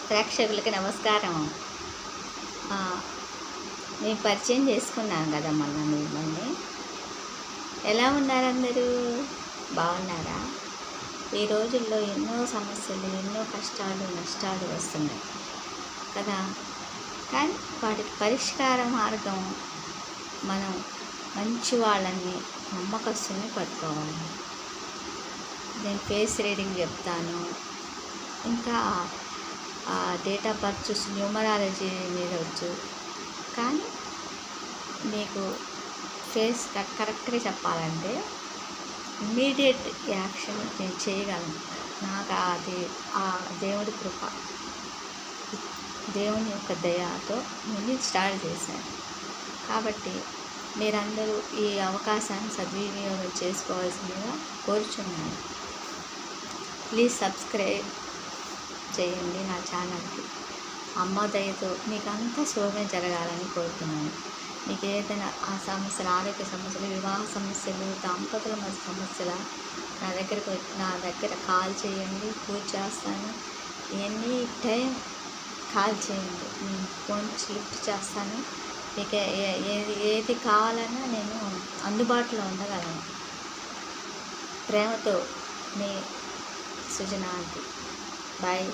ప్రేక్షకులకి నమస్కారం. నేను పరిచయం చేసుకున్నాను కదా మొన్న మిమ్మల్ని. ఎలా ఉన్నారు అందరూ? బాగున్నారా? ఈ రోజుల్లో ఎన్నో సమస్యలు, ఎన్నో కష్టాలు, నష్టాలు వస్తున్నాయి కదా. కానీ వాటికి పరిష్కార మార్గం మనం మంచి వాళ్ళని, నమ్మకస్తుని పట్టుకోవాలి. నేను ఫేస్ రీడింగ్ చెప్తాను, ఇంకా డేట్ ఆఫ్ బర్త్ చూసి న్యూమరాలజీ మీద వచ్చు. కానీ మీకు ఫేస్ కరెక్ట్గా చెప్పాలంటే ఇమ్మీడియట్ యాక్షన్ నేను చేయగలను. నాకు అది ఆ దేవుడి కృప, దేవుని యొక్క దయతో నేను స్టార్ట్ చేశాను. కాబట్టి మీరందరూ ఈ అవకాశాన్ని సద్వినియోగం చేసుకోవాల్సిందిగా కోరుచున్నాను. ప్లీజ్ సబ్స్క్రైబ్ చేయండి నా ఛానల్కి. అమ్మ దయతో మీకు అంతా శుభమే జరగాలని కోరుతున్నాను. మీకు ఏదైనా ఆ సమస్యలు, ఆరోగ్య సమస్యలు, వివాహ సమస్యలు, దాంపతుల మధ్య సమస్యల నా దగ్గర కాల్ చేయండి, పూజ చేస్తాను. ఎనీ టైం కాల్ చేయండి, నేను ఫోన్ లిఫ్ట్ చేస్తాను. మీకు ఏది కావాలన్నా నేను అందుబాటులో ఉండగలను. ప్రేమతో మీ సుజనా ఆంటీ. బాయ్.